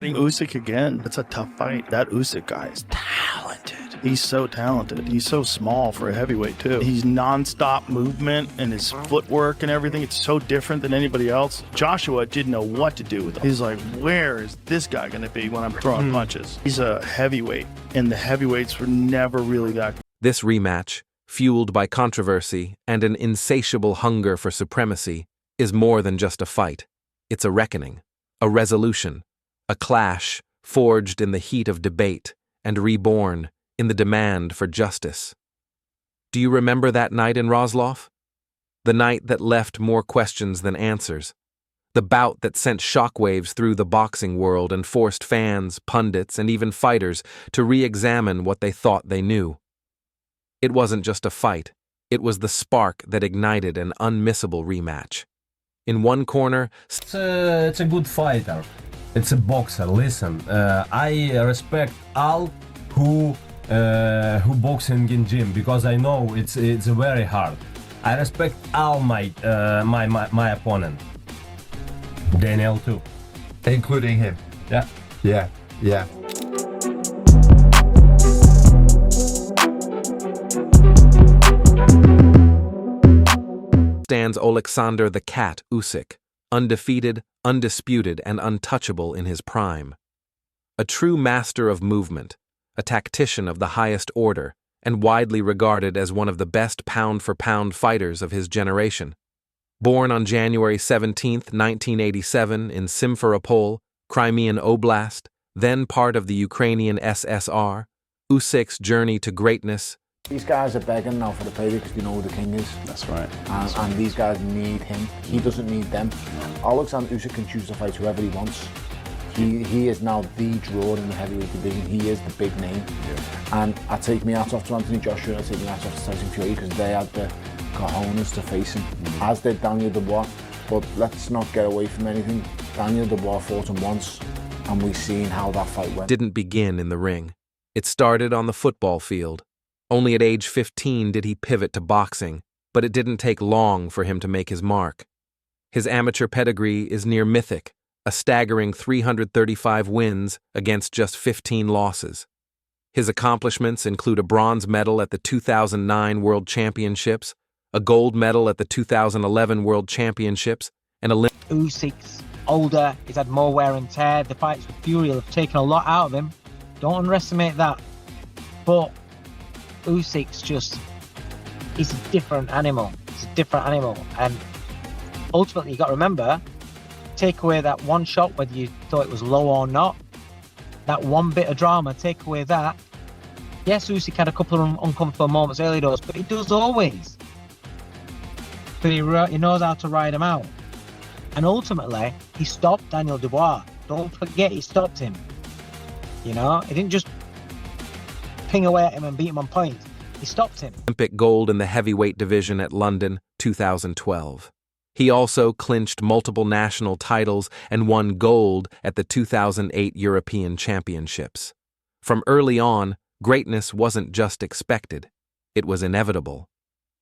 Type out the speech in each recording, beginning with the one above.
Usyk again. It's a tough fight. That Usyk guy is talented. He's so talented. He's so small for a heavyweight too. He's non-stop movement and his footwork and everything. It's so different than anybody else. Joshua didn't know what to do with him. He's like, where is this guy going to be when I'm throwing punches? He's a heavyweight, and the heavyweights were never really that good. This rematch, fueled by controversy and an insatiable hunger for supremacy, is more than just a fight. It's a reckoning, a resolution, a clash forged in the heat of debate and reborn in the demand for justice. Do you remember that night in Wrocław? The night that left more questions than answers. The bout that sent shockwaves through the boxing world and forced fans, pundits, and even fighters to re-examine what they thought they knew. It wasn't just a fight. It was the spark that ignited an unmissable rematch. In one corner, it's a good fighter. It's a boxer. Listen, I respect all who boxing in gym because I know it's very hard. I respect all my opponent. Daniel too, including him. Yeah. Stands Oleksandr the Cat Usyk, undefeated, undisputed, and untouchable in his prime. A true master of movement, a tactician of the highest order, and widely regarded as one of the best pound-for-pound fighters of his generation. Born on January 17, 1987 in Simferopol, Crimean Oblast, then part of the Ukrainian SSR, Usyk's journey to greatness. These guys are begging now for the payday because they know who the king is. That's right. And these guys need him. He doesn't need them. Oleksandr Usyk can choose to fight whoever he wants. He is now the draw in the heavyweight division. He is the big name. Yeah. And I take my hat off to Anthony Joshua, I take my hat off to Tyson Fury because they had the cojones to face him, as did Daniel Dubois. But let's not get away from anything. Daniel Dubois fought him once, and we've seen how that fight went. Didn't begin in the ring. It started on the football field. Only at age 15 did he pivot to boxing, but it didn't take long for him to make his mark. His amateur pedigree is near mythic, a staggering 335 wins against just 15 losses. His accomplishments include a bronze medal at the 2009 World Championships, a gold medal at the 2011 World Championships, and Usyk's older, he's had more wear and tear. The fights with Fury have taken a lot out of him. Don't underestimate that. But Usyk's he's a different animal. He's a different animal. And ultimately, you got to remember, take away that one shot, whether you thought it was low or not, that one bit of drama, take away that. Yes, Usyk had a couple of uncomfortable moments early doors, but he does always. But he knows how to ride him out. And ultimately, he stopped Daniel Dubois. Don't forget, he stopped him. You know, he didn't just ping away at him and beat him on points. He stopped him. Olympic gold in the heavyweight division at London, 2012. He also clinched multiple national titles and won gold at the 2008 European Championships. From early on, greatness wasn't just expected, it was inevitable.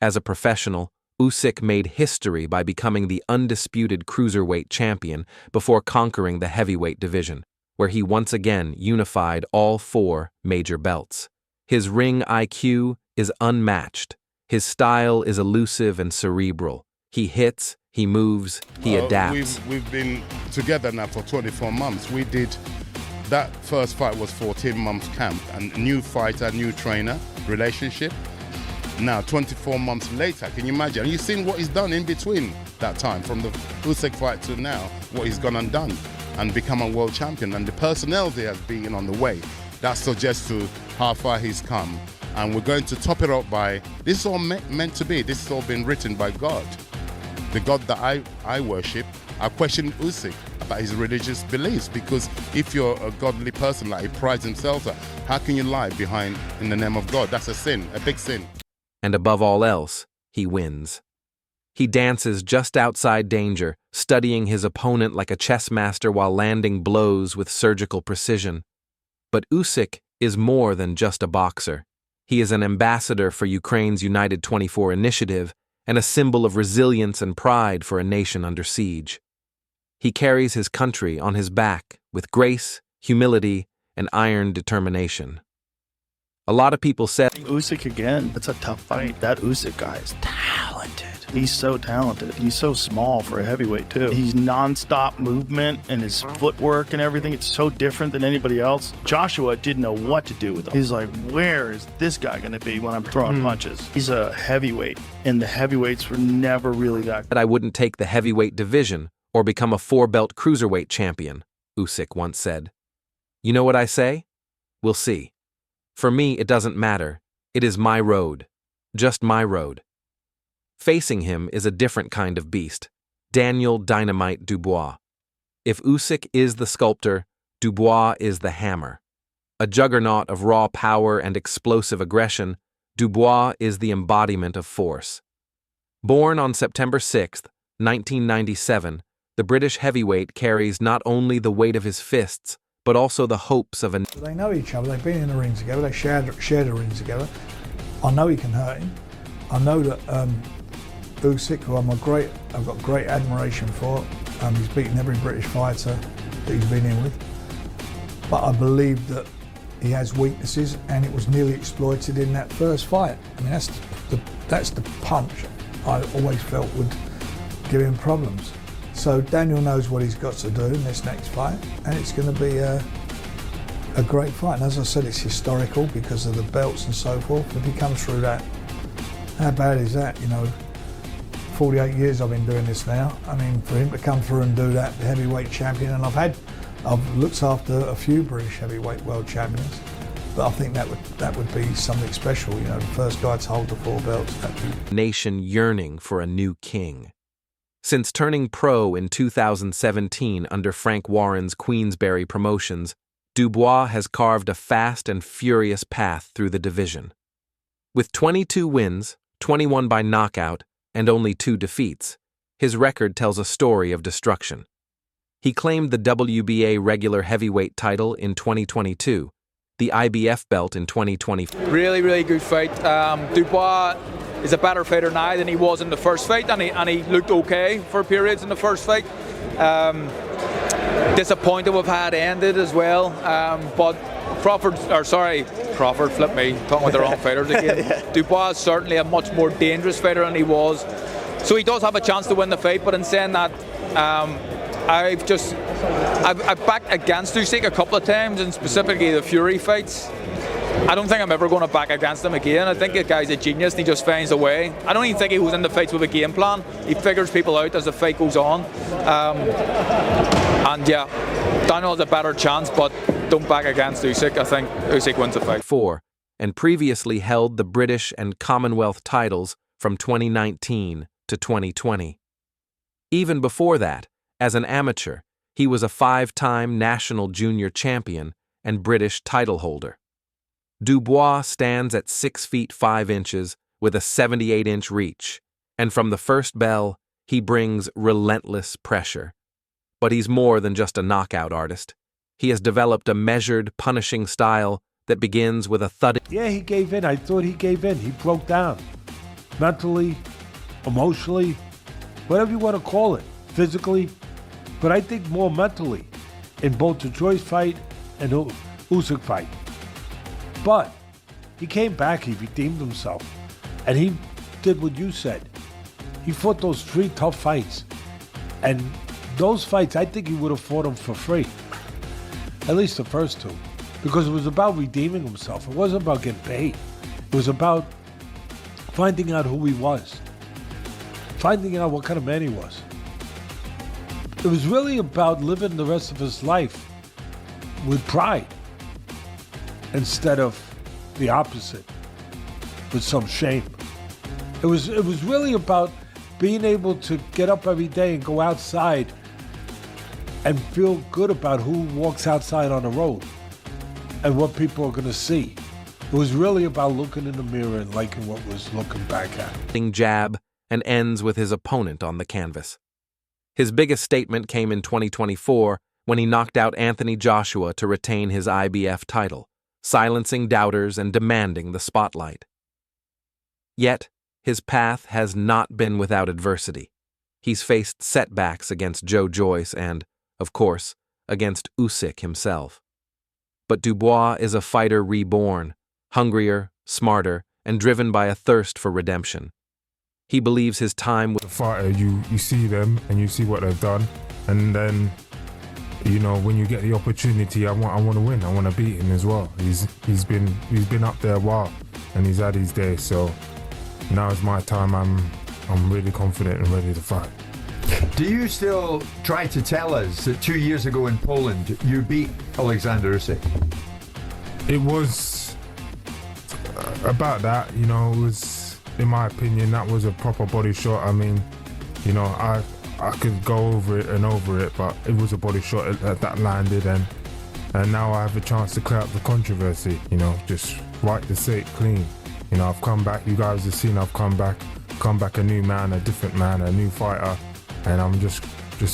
As a professional, Usyk made history by becoming the undisputed cruiserweight champion before conquering the heavyweight division, where he once again unified all 4 major belts. His ring IQ is unmatched. His style is elusive and cerebral. He hits, he moves, he adapts. We've been together now for 24 months. We did, that first fight was 14 months camp, and new fighter, new trainer, relationship. Now, 24 months later, can you imagine? And you've seen what he's done in between that time, from the Usyk fight to now, what he's gone and done, and become a world champion. And the personality has been on the way. That suggests to how far he's come. And we're going to top it up by, this is all meant to be. This has all been written by God. The God that I worship. I question Usyk about his religious beliefs, because if you're a godly person like he prides himself, how can you lie behind in the name of God? That's a sin, a big sin. And above all else, he wins. He dances just outside danger, studying his opponent like a chess master while landing blows with surgical precision. But Usyk is more than just a boxer. He is an ambassador for Ukraine's United 24 initiative and a symbol of resilience and pride for a nation under siege. He carries his country on his back with grace, humility, and iron determination. A lot of people said Usyk again. It's a tough fight. That Usyk guy is talented. He's so talented. He's so small for a heavyweight too. He's non-stop movement and his footwork and everything. It's so different than anybody else. Joshua didn't know what to do with him. He's like, where is this guy going to be when I'm throwing punches? He's a heavyweight, and the heavyweights were never really that. I wouldn't take the heavyweight division or become a 4-belt cruiserweight champion, Usyk once said. You know what I say? We'll see. For me, it doesn't matter. It is my road. Just my road. Facing him is a different kind of beast, Daniel Dynamite Dubois. If Usyk is the sculptor, Dubois is the hammer. A juggernaut of raw power and explosive aggression, Dubois is the embodiment of force. Born on September 6, 1997, the British heavyweight carries not only the weight of his fists, but also the hopes of a... They know each other, they've been in the ring together, they shared a ring together. I know he can hurt him. I know that Usyk, who I've got great admiration for, he's beaten every British fighter that he's been in with. But I believe that he has weaknesses, and it was nearly exploited in that first fight. I mean, that's the punch I always felt would give him problems. So Daniel knows what he's got to do in this next fight, and it's going to be a great fight. And as I said, it's historical because of the belts and so forth. If he comes through that, how bad is that? You know, 48 years I've been doing this now. I mean, for him to come through and do that, the heavyweight champion, and I've looked after a few British heavyweight world champions, but I think that would be something special. You know, the first guy to hold the 4 belts. Nation yearning for a new king. Since turning pro in 2017 under Frank Warren's Queensberry Promotions, Dubois has carved a fast and furious path through the division. With 22 wins, 21 by knockout, and only 2 defeats, his record tells a story of destruction. He claimed the WBA regular heavyweight title in 2022, the IBF belt in 2020. Really, really good fight. Dubois is a better fighter now than he was in the first fight, and he looked okay for periods in the first fight. Disappointed with how it ended as well, but Crawford, flip me, talking with the wrong fighters again. Yeah. Dubois is certainly a much more dangerous fighter than he was, so he does have a chance to win the fight. But in saying that, I've backed against Usyk a couple of times, and specifically the Fury fights. I don't think I'm ever going to back against him again. I think the guy's a genius and he just finds a way. I don't even think he goes into fights with a game plan. He figures people out as the fight goes on. And yeah, Daniel has a better chance, but don't back against Usyk. I think Usyk wins the fight. 4, and previously held the British and Commonwealth titles from 2019 to 2020. Even before that, as an amateur, he was a 5-time national junior champion and British title holder. Dubois stands at 6 feet 5 inches with a 78-inch reach, and from the first bell, he brings relentless pressure. But he's more than just a knockout artist. He has developed a measured, punishing style that begins with a thud. Yeah, he gave in. I thought he gave in. He broke down. Mentally, emotionally, whatever you want to call it, physically, but I think more mentally in both the Joyce fight and the Usyk fight. But he came back, he redeemed himself, and he did what you said. He fought those 3 tough fights, and those fights, I think he would have fought them for free, at least the first 2, because it was about redeeming himself. It wasn't about getting paid. It was about finding out who he was, finding out what kind of man he was. It was really about living the rest of his life with pride instead of the opposite, with some shame. It was really about being able to get up every day and go outside and feel good about who walks outside on the road and what people are going to see. It was really about looking in the mirror and liking what was looking back at. Jab and ends with his opponent on the canvas. His biggest statement came in 2024 when he knocked out Anthony Joshua to retain his IBF title, silencing doubters and demanding the spotlight. Yet, his path has not been without adversity. He's faced setbacks against Joe Joyce and, of course, against Usyk himself. But Dubois is a fighter reborn, hungrier, smarter, and driven by a thirst for redemption. He believes his time with The fighter, you see them and you see what they've done, and then, you know, when you get the opportunity, I want to win. I want to beat him as well. He's been up there a while, and he's had his day. So now is my time. I'm really confident and ready to fight. Do you still try to tell us that 2 years ago in Poland you beat Oleksandr Usyk? It was about that, you know. It was, in my opinion, that was a proper body shot. I mean, you know, I could go over it and over it, but it was a body shot that landed, and now I have a chance to clear up the controversy, you know, just wipe the slate clean. You know, I've come back. You guys have seen I've come back a new man, a different man, a new fighter, and I'm just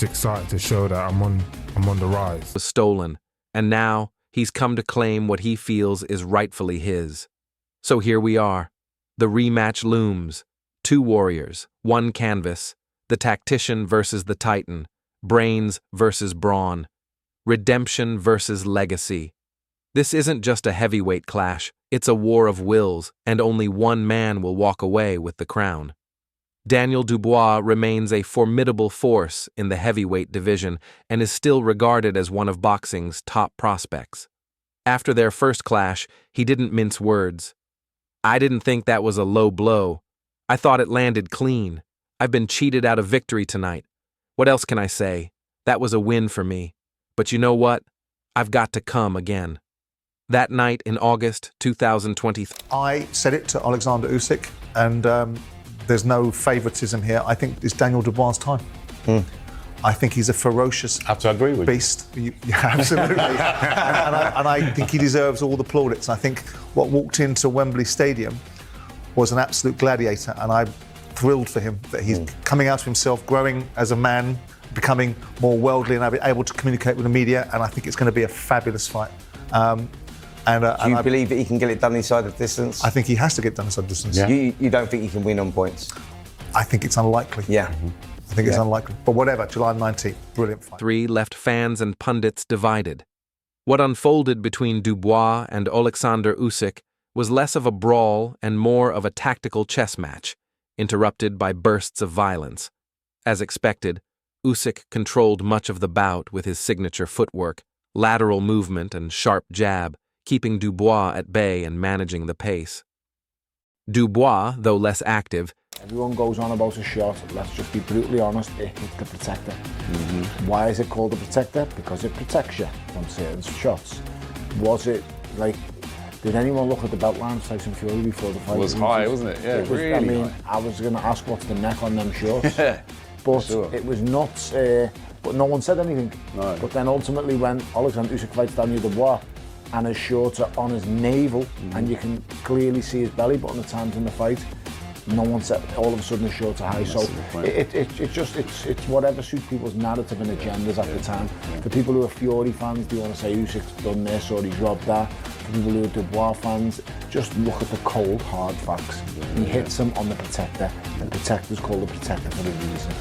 excited to show that I'm on the rise. was stolen, and now he's come to claim what he feels is rightfully his. So here we are. The rematch looms. 2 warriors, 1 canvas, the tactician versus the titan, brains versus brawn, redemption versus legacy. This isn't just a heavyweight clash, it's a war of wills, and only one man will walk away with the crown. Daniel Dubois remains a formidable force in the heavyweight division and is still regarded as one of boxing's top prospects. After their first clash, he didn't mince words. "I didn't think that was a low blow. I thought it landed clean. I've been cheated out of victory tonight. What else can I say? That was a win for me. But you know what? I've got to come again." That night in August 2023. I said it to Oleksandr Usyk, and there's no favouritism here. I think it's Daniel Dubois' time. I think he's a ferocious I have to agree with beast. Absolutely. and I think he deserves all the plaudits. I think what walked into Wembley Stadium was an absolute gladiator, and I'm thrilled for him that he's coming out of himself, growing as a man, becoming more worldly and able to communicate with the media, and I think it's going to be a fabulous fight. Do you believe that he can get it done inside the distance? I think he has to get done inside the distance. Yeah. You don't think he can win on points? I think it's unlikely. Yeah. I think it's unlikely. But whatever, July 19th, brilliant fight. 3 left fans and pundits divided. What unfolded between Dubois and Oleksandr Usyk was less of a brawl and more of a tactical chess match, interrupted by bursts of violence. As expected, Usyk controlled much of the bout with his signature footwork, lateral movement and sharp jab, keeping Dubois at bay and managing the pace. Dubois, though less active, everyone goes on about a shot. Let's just be brutally honest, it hit the protector. Why is it called the protector? Because it protects you from certain shots. Was it like, did anyone look at the belt line of Tyson Fury before the fight? It was high, wasn't it? Yeah, it was, really I mean, high. I was going to ask what's the neck on them shorts. But sure. It was nuts, but no one said anything. No. But then ultimately when Oleksandr Usyk fights Daniel Dubois and his shorts are on his navel and you can clearly see his belly button at times in the fight, no one said, all of a sudden his shorts are high. So it's whatever suits people's narrative and agendas at the time. For people who are Fury fans, they want to say Usyk's done this or he's robbed that. For people who are Dubois fans, just look at the cold, hard facts. He hits him on the protector. The protector's called the protector for a reason.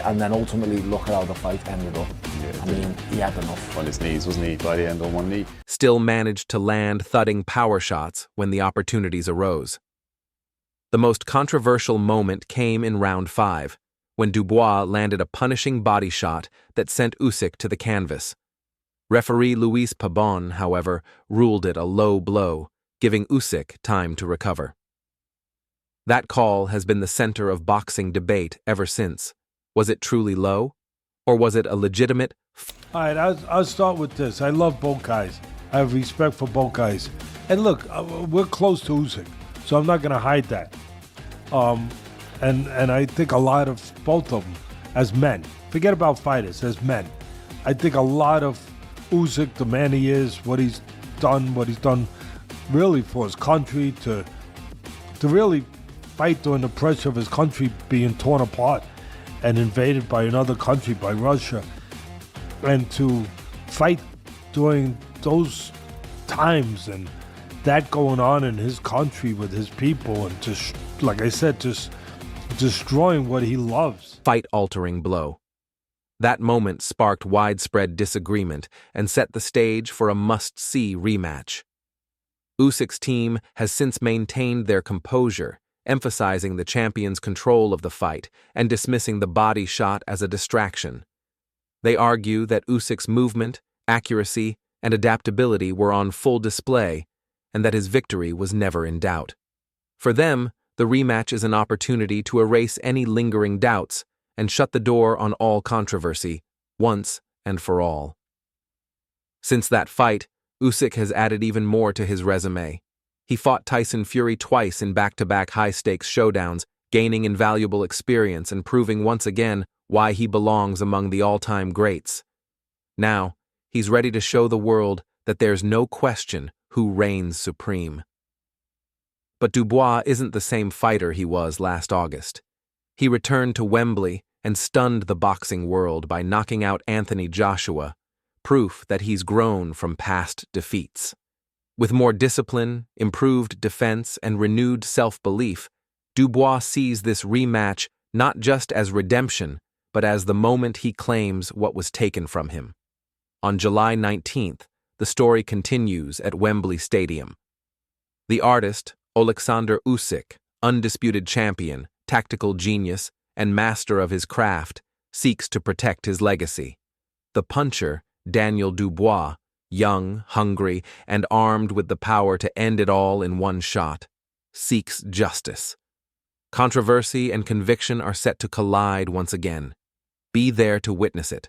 And then ultimately look at how the fight ended up. I mean, he had enough. On his knees, wasn't he? By the end, on one knee. still managed to land thudding power shots when the opportunities arose. The most controversial moment came in round 5, when Dubois landed a punishing body shot that sent Usyk to the canvas. Referee Luis Pabon, however, ruled it a low blow, giving Usyk time to recover. That call has been the center of boxing debate ever since. Was it truly low? Or was it a legitimate... All right, I'll start with this. I love both guys. I have respect for both guys. And look, we're close to Usyk, so I'm not going to hide that. And I think a lot of both of them, as men, forget about fighters, as men, I think a lot of Usyk, the man he is, what he's done really for his country, to really fight during the pressure of his country being torn apart and invaded by another country, by Russia, and to fight during those times and that going on in his country with his people, and just, like I said, just destroying what he loves. Fight-altering blow. That moment sparked widespread disagreement and set the stage for a must-see rematch. Usyk's team has since maintained their composure, emphasizing the champion's control of the fight and dismissing the body shot as a distraction. They argue that Usyk's movement, accuracy, and adaptability were on full display, and that his victory was never in doubt. For them, the rematch is an opportunity to erase any lingering doubts and shut the door on all controversy, once and for all. Since that fight, Usyk has added even more to his resume. He fought Tyson Fury twice in back-to-back high-stakes showdowns, gaining invaluable experience and proving once again why he belongs among the all-time greats. Now, he's ready to show the world that there's no question who reigns supreme. But Dubois isn't the same fighter he was last August. He returned to Wembley and stunned the boxing world by knocking out Anthony Joshua, proof that he's grown from past defeats. With more discipline, improved defense, and renewed self-belief, Dubois sees this rematch not just as redemption, but as the moment he claims what was taken from him. On July 19th, the story continues at Wembley Stadium. The artist, Oleksandr Usyk, undisputed champion, tactical genius, and master of his craft, seeks to protect his legacy. The puncher, Daniel Dubois, young, hungry, and armed with the power to end it all in one shot, seeks justice. Controversy and conviction are set to collide once again. Be there to witness it.